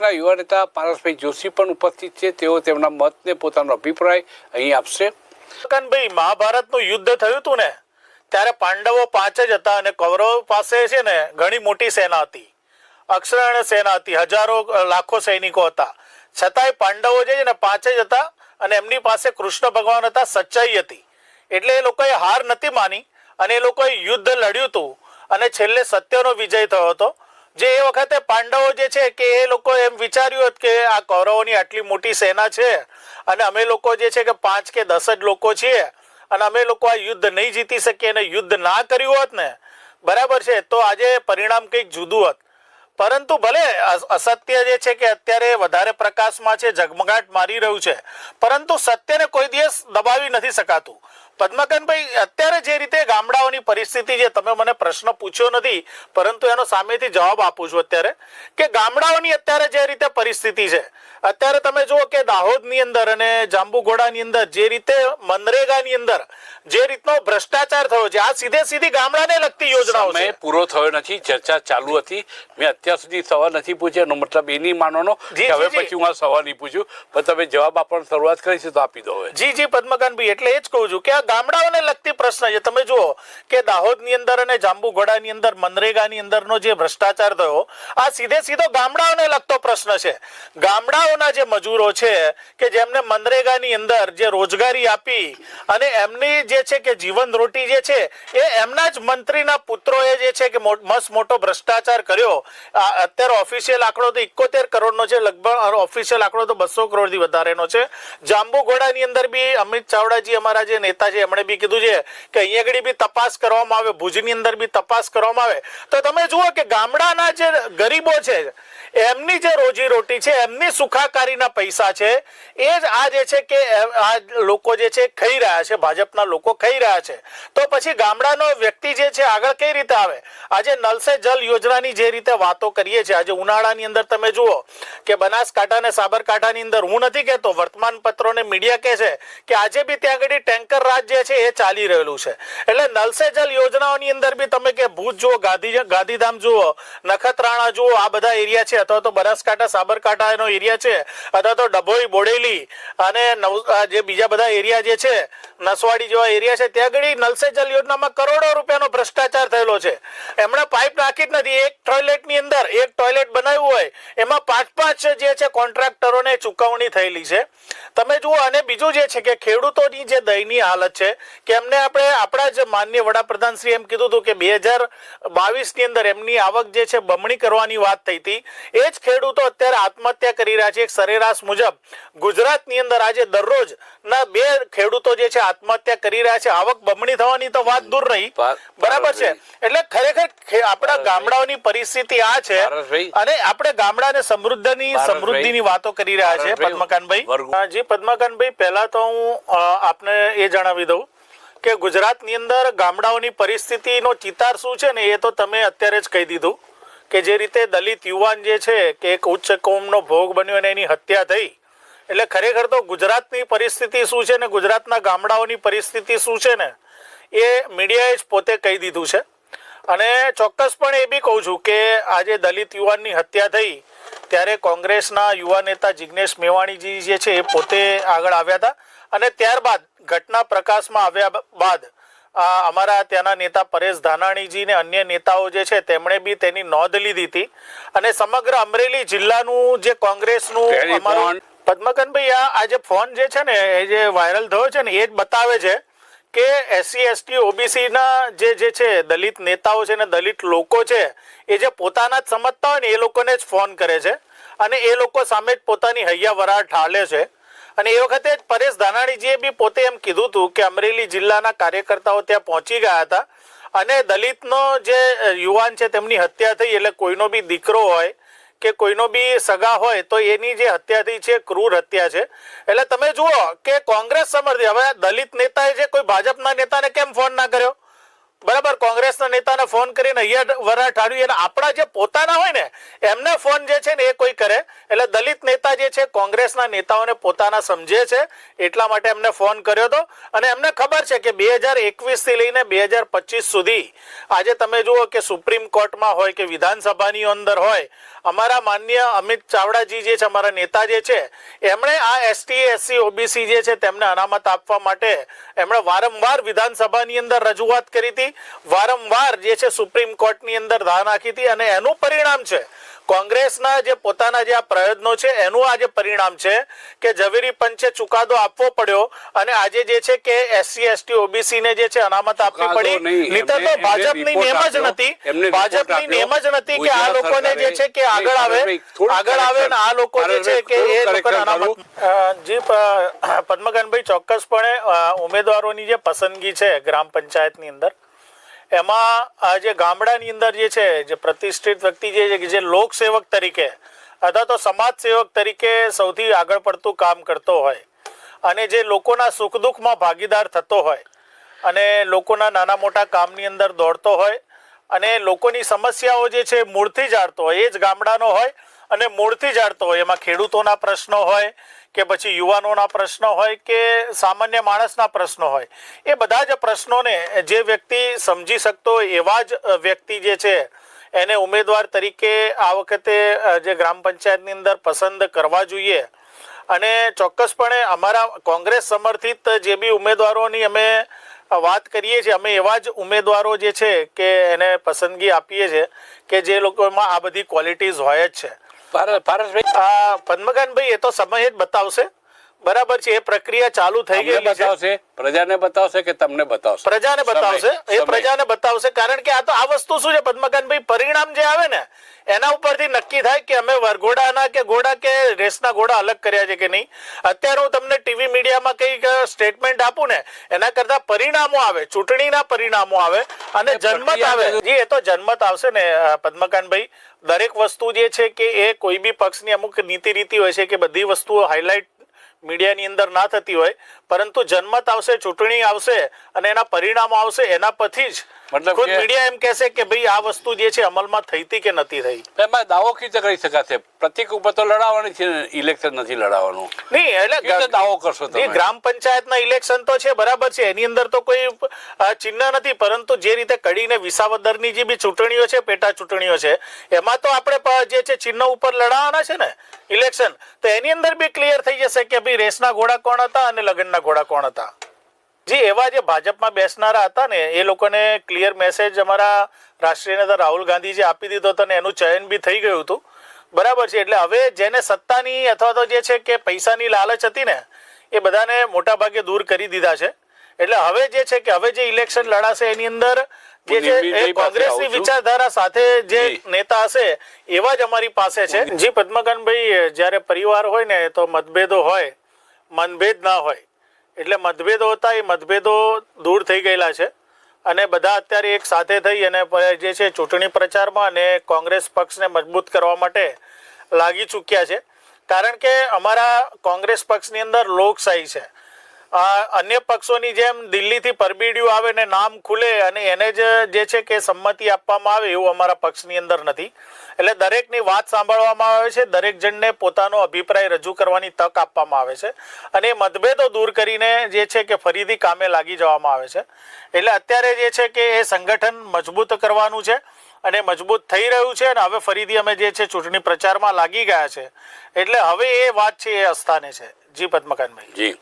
કોંગ્રેસના યુવા નેતા પારસભાઈ જોશી પણ ઉપસ્થિત છે. તેઓ તેમના મતને પોતાનો અભિપ્રાય અહીં આપશે. ભાઈ, મહાભારતનું યુદ્ધ થયું હતું ને ત્યારે પાંડવો 5 જ હતા અને કૌરવો પાસે છે ને ઘણી મોટી સેના હતી, અક્ષરણ્ય સેના હતી, હજારો લાખો સૈનિકો હતા. છતાંય પાંડવો જે છે ને 5 જ હતા અને એમની પાસે કૃષ્ણ ભગવાન હતા, સચ્ચાઈ હતી. એટલે એ લોકોએ હાર નથી માની અને એ લોકોએ યુદ્ધ લડ્યું હતું અને છેલ્લે સત્યનો વિજય થયો હતો. જે એ વખતે પાંડવો જે છે કે એ લોકો એમ વિચાર્યું હતું કે આ કૌરવોની આટલી મોટી સેના છે અને અમે લોકો જે છે કે 5 કે 10 જ લોકો છીએ અને અમે લોકો આ યુદ્ધ નહીં જીતી શકીએ અને યુદ્ધ ના કર્યું હોત ને, બરાબર છે, તો આજે પરિણામ કંઈક જુદું હોત. પરંતુ ભલે અસત્ય જે છે કે અત્યારે વધારે પ્રકાશમાં છે, ઝગમગાટ મારી રહ્યું છે, પરંતુ સત્યને કોઈ દિવસ દબાવી નથી શકાતું. પદ્મકનભાઈ, અત્યારે જે રીતે ગામડાઓની પરિસ્થિતિ છે, તમે મને પ્રશ્ન પૂછ્યો નથી પરંતુ એનો સામેથી જવાબ આપું છું અત્યારે, કે ગામડાઓની અત્યારે જે રીતે પરિસ્થિતિ છે, અત્યારે તમે જુઓ કે દાહોદની અંદર અને જાંબુઘોડાની અંદર જે રીતે મનરેગાની અંદર જે રીતનો ભ્રષ્ટાચાર થયો છે, આ સીધી ગામડાને લગતી યોજનાઓ છે. પૂરો થયો નથી, ચર્ચા ચાલુ હતી. મેં અત્યાર સુધી સવાલ નથી પૂછ્યો, એનો મતલબ એ નહીં માનવાનો કે હવે પછી હું આ સવાલ નહીં પૂછ્યું, પણ તમે જવાબ આપવાની શરૂઆત કરી છે તો આપી દો. જી પદ્મકાંતભાઈ, એટલે એ જ કહું છું કે આ ગામડાઓને લગતી પ્રશ્ન છે. તમે જુઓ કે દાહોદની અંદર અને જાંબુઘોડાની અંદર મનરેગાની અંદરનો જે ભ્રષ્ટાચાર થયો, આ સીધો ગામડાઓને લગતો પ્રશ્ન છે. ગામડાઓના જે મજૂરો છે કે જેમને મનરેગાની અંદર જે રોજગારી આપી અને એમની જે છે કે જીવન રોટી જે છે એ એમના જ મંત્રીના પુત્રોએ જે છે કે મસ્ત મોટો ભ્રષ્ટાચાર કર્યો. અત્યારે ઓફિશિયલ આંકડો તો 71 કરોડનો છે, લગભગ ઓફિશિયલ આંકડો તો 200 કરોડથી વધારેનો છે. જાંબુઘોડાની અંદર બી અમિત ચાવડાજી અમારા જે નેતા છે એમણે બી કીધું છે કે અહીંયા આગળ બી તપાસ કરવામાં આવે, ભુજની અંદર બી તપાસ કરવામાં આવે. તો તમે જુઓ કે ગામડાના જે ગરીબો છે એમની જે રોજી રોટી છે, એમની સુખાકારીના પૈસા છે, એ જ આ જે છે કે આ લોકો જે છે ખાઈ રહ્યા છે, ભાજપના લોકો ખાઈ રહ્યા છે. તો પછી ગામડાનો વ્યક્તિ જે છે આગળ કઈ રીતે આવે? આજે નલ સે જલ યોજનાની જે રીતે વાતો કરીએ છીએ, આજે ઉનાળાની અંદર તમે જુઓ કે બનાસકાંઠા અને સાબરકાંઠાની અંદર, હું નથી કહેતો, વર્તમાન પત્રો ને મીડિયા કહે છે કે આજે બી ત્યાં આગળ ટેન્કર રાજ જે છે એ ચાલી રહેલું છે. એટલે નલ સે જલ યોજનાઓની અંદર બી તમે કે ભુજ જુઓ, ગાંધીધામ જુઓ, નખત્રાણા જુઓ, આ બધા એરિયા છે, અથવા તો બનાસકાંઠા સાબરકાંઠા એનો એરિયા છે, અથવા તો ડભોઈ, બોડેલી અને જે બીજા બધા એરિયા જે છે, નસવાડી જેવા એરિયા છે, ત્યાં આગળ નલ સે જલ યોજનામાં કરોડો રૂપિયાનો ભ્રષ્ટાચાર થયેલો છે. એમણે પાઇપ નાખી જ નથી. એક ટોયલેટની અંદર એક ટોયલેટ બનાવ્યું હોય એમાં 5 જે છે કોન્ટ્રાક્ટરોને ચૂકવણી થયેલી છે. તમે જુઓ. અને બીજું જે છે કે ખેડૂતોની જે દયનીય હાલત છે કે એમને આપણા જ માનનીય વડાપ્રધાન શ્રી એમ કીધું હતું કે 2022 ની અંદર એમની આવક જે છે બમણી કરવાની વાત થઈ હતી. એ જ ખેડૂતો અત્યારે આત્મહત્યા કરી રહ્યા છે. એક સરેરાશ મુજબ ગુજરાતની અંદર આજે દરરોજ ના 2 ખેડૂતો જે છે આત્મહત્યા કરી રહ્યા છે. આવક બમણી થવાની તો વાત દૂર રહી, બરાબર છે. એટલે ખરેખર આપણા ગામડાઓની પરિસ્થિતિ આ છે અને આપણે ગામડાને સમૃદ્ધિની વાતો કરી રહ્યા છે. પદ્મકાંતભાઈ, જી પદ્મકાંતભાઈ, પહેલા તો હું આપને એ જણાવી દઉં કે ગુજરાતની અંદર ગામડાઓની પરિસ્થિતિનો ચિતાર શું છે ને એ તો તમે અત્યારે જ કહી દીધું કે જે રીતે દલિત યુવાન જે છે કે એક ઉચ્ચ કોમનો ભોગ બન્યો અને એની હત્યા થઈ. એટલે ખરેખર તો ગુજરાતની પરિસ્થિતિ શું છે ને ગુજરાતના ગામડાઓની પરિસ્થિતિ શું છે ને એ મીડિયાએ જ પોતે કહી દીધું છે. અને ચોક્કસપણે એ બી કહું છું કે આજે દલિત યુવાનની હત્યા થઈ ત્યારે કોંગ્રેસના યુવા નેતા જિગ્નેશ મેવાણીજી જે છે એ પોતે આગળ આવ્યા હતા અને ત્યારબાદ ઘટના પ્રકાશમાં આવ્યા બાદ અમારા ત્યાંના નેતા પરેશ ધાનાણીજી ને અન્ય નેતાઓ જે છે તેમણે બી તેની નોંધ લીધી હતી. અને સમગ્ર અમરેલી જિલ્લાનું જે કોંગ્રેસનું અમારું પદ્મકાંતભાઈ આ જે ફોન જે છે ને એ જે વાયરલ થયો છે ને એ જ બતાવે છે કે SC ST OBC ના જે છે દલિત નેતાઓ છે ને દલિત લોકો છે એ જે પોતાના જ સમજતા હોય ને એ લોકોને જ ફોન કરે છે અને એ લોકો સામે જ પોતાની હૈયા વરાળ ઠાલે છે. અને એ વખતે જ પરેશ ધાનાણીજીએ બી પોતે એમ કીધું હતું કે અમરેલી જિલ્લાના કાર્યકર્તાઓ ત્યાં પહોંચી ગયા હતા અને દલિતનો જે યુવાન છે તેમની હત્યા થઈ. એટલે કોઈનો બી દીકરો હોય કે કોઈનો બી સગા હોય તો એની જે હત્યા થઈ છે ક્રૂર હત્યા છે. એટલે તમે જુઓ કે કોંગ્રેસ સમર્થી હવે દલિત નેતાએ જે કોઈ ભાજપના નેતાને કેમ ફોન ના કર્યો? બરાબર, કોંગ્રેસના નેતાને ફોન કરીને અહીંયા વરા ઠાળવી અને આપણા જે પોતાના હોય ને એમને ફોન જે છે ને એ કોઈ કરે. એટલે દલિત નેતા જે છે કોંગ્રેસના નેતાઓને પોતાના સમજે છે એટલા માટે એમને ફોન કર્યો હતો. અને એમને ખબર છે કે 2021 થી લઈને 2025 સુધી આજે તમે જુઓ કે સુપ્રીમ કોર્ટમાં હોય કે વિધાનસભાની અંદર હોય, અમારા માનનીય અમિત ચાવડાજી જે છે અમારા નેતા જે છે એમણે આ એસટી એસસી ઓબીસી જે છે તેમને અનામત આપવા માટે એમણે વારંવાર વિધાનસભાની અંદર રજૂઆત કરી હતી, વારંવાર જે છે સુપ્રીમ કોર્ટની અંદર ધા નાખી હતી. અને એનું પરિણામ છે કોંગ્રેસના જે પોતાના જે આ પ્રયત્નો છે એનું આજે પરિણામ છે કે ઝવેરી પંચે ચુકાદો આપવો પડ્યો અને આજે જે છે કે એસસી એસટી ઓબીસી ને જે છે અનામત આપવી પડી. નહીંતર તો ભાજપની નેમ જ નથી, ભાજપની નેમ જ નથી કે આ લોકોને જે છે કે આગળ આવે ને આ લોકો જે છે કે એ લોકોને અનામત. જી પદ્મકાંતભાઈ, ચોક્કસપણે ઉમેદવારોની જે પસંદગી છે ગ્રામ પંચાયતની અંદર એમાં આજે ગામડાની અંદર જે છે જે પ્રતિષ્ઠિત વ્યક્તિ જે છે જે લોકસેવક તરીકે અથવા તો સમાજ સેવક તરીકે સૌથી આગળ પડતું કામ કરતો હોય અને જે લોકોના સુખ દુઃખમાં ભાગીદાર થતો હોય અને લોકોના નાના મોટા કામની અંદર દોડતો હોય અને લોકોની સમસ્યાઓ જે છે મૂળથી જાણતો હોય, એ જ ગામડાનો હોય અને મૂળથી જાણતો હોય. એમાં ખેડૂતોના પ્રશ્નો હોય કે પછી યુવાનોના પ્રશ્નો હોય કે સામાન્ય માણસના પ્રશ્નો હોય, એ બધા જ પ્રશ્નોને જે વ્યક્તિ સમજી શકતો હોય એવા જ વ્યક્તિ જે છે એને ઉમેદવાર તરીકે આ વખતે જે ગ્રામ પંચાયતની અંદર પસંદ કરવા જોઈએ. અને ચોક્કસપણે અમારા કોંગ્રેસ સમર્થિત જે બી ઉમેદવારોની અમે વાત કરીએ છીએ, અમે એવા જ ઉમેદવારો જે છે કે એને પસંદગી આપીએ છીએ કે જે લોકોમાં આ બધી ક્વોલિટીઝ હોય જ છે. પદ્મકાંતભાઈ, એ તો સમય જ બતાવશે. બરાબર છે, એ પ્રક્રિયા ચાલુ થઈ ગઈ છે. પ્રજાને બતાવશે કે તમને બતાવશે? પ્રજાને બતાવશે, એ પ્રજાને બતાવશે. કારણ કે આ તો આ વસ્તુ શું છે પદ્મકાંતભાઈ, પરિણામ જે આવે ને એના ઉપરથી નક્કી થાય કે અમે વરઘોડાના કે ઘોડા કે રેસના ઘોડા અલગ કર્યા છે કે નહીં. અત્યારે હું તમને ટીવી મીડિયામાં કઈક સ્ટેટમેન્ટ આપું ને એના કરતા પરિણામો આવે, ચૂંટણીના પરિણામો આવે અને જનમત આવે. જી, એ તો જનમત આવશે ને પદ્મકાંતભાઈ. દરેક વસ્તુ જે છે કે એ કોઈ બી પક્ષની અમુક નીતિ રીતિ હોય છે કે બધી વસ્તુઓ હાઇલાઇટ મીડિયાની અંદર ના થતી હોય, પરંતુ જનમત આવશે, ચૂંટણી આવશે અને એના પરિણામો આવશે, એના પછી જ ખુદ મીડિયા એમ કહેશે કે ભાઈ આ વસ્તુ જે છે અમલમાં થઈ હતી કે નથી થઈ. એમાં દાવો કીતે કરી શકાશે? પ્રતિક ઉપર તો લડાવવાની છે, ઇલેક્શન નથી લડાવવાનું. નહીં, એટલે દાવો કરશો તમે? ગ્રામ પંચાયતના ઇલેક્શન તો છે, બરાબર છે, એની અંદર તો કોઈ ચિહ્ન નથી. પરંતુ જે રીતે કડીને વિસાવદરની જે બી ચૂંટણીઓ છે, પેટા ચૂંટણીઓ છે, એમાં તો આપણે જે છે ચિહ્ન ઉપર લડાવવાના છે ને ઇલેક્શન. તો એની અંદર બી ક્લિયર થઈ જશે કે ભાઈ રેસના ઘોડા કોણ હતા અને લગ્નના ઘોડા કોણ હતા. જી, એવા જે ભાજપમાં બેસનારા હતા ને એ લોકોને ક્લિયર મેસેજ અમારા રાષ્ટ્રીય નેતા રાહુલ ગાંધીજી આપી દીધો હતો અને એનું ચયન બી થઈ ગયું હતું. બરાબર છે, એટલે હવે જેને સત્તાની અથવા તો જે છે કે પૈસાની લાલચ હતી ને એ બધાને મોટા ભાગે દૂર કરી દીધા છે. એટલે હવે જે છે કે હવે જે ઇલેક્શન લડાશે એની અંદર જે છે એ કોંગ્રેસની વિચારધારા સાથે જે નેતા હશે એવા જ અમારી પાસે છે. જી પદ્મકાંતભાઈ, જ્યારે પરિવાર હોય ને તો મતભેદો હોય, મનભેદ ના હોય. એટલે મતભેદો હતા એ મતભેદો દૂર થઈ ગયેલા છે અને બધા અત્યારે એક સાથે થઈ અને જે છે ચૂંટણી પ્રચારમાં અને કોંગ્રેસ પક્ષને મજબૂત કરવા માટે લાગી ચૂક્યા છે. કારણ કે અમારા કોંગ્રેસ પક્ષની અંદર લોકશાહી છે. અન્ય પક્ષોની જેમ દિલ્હીથી પરબીડિયું આવે ને નામ ખુલે અને એને જ જે છે કે સંમતિ આપવામાં આવે એવું અમારા પક્ષની અંદર નથી. એટલે દરેકની વાત સાંભળવામાં આવે છે, દરેક જણને પોતાનો અભિપ્રાય રજૂ કરવાની તક આપવામાં આવે છે અને મતભેદો દૂર કરીને જે છે કે ફરીથી કામે લાગી જવામાં આવે છે. એટલે અત્યારે જે છે કે એ સંગઠન મજબૂત કરવાનું છે અને મજબૂત થઈ રહ્યું છે અને હવે ફરીથી અમે જે છે ચૂંટણી પ્રચારમાં લાગી ગયા છે. એટલે હવે એ વાત છે એ અસ્થાને છે. જી પદ્મકાંતભાઈ. જી.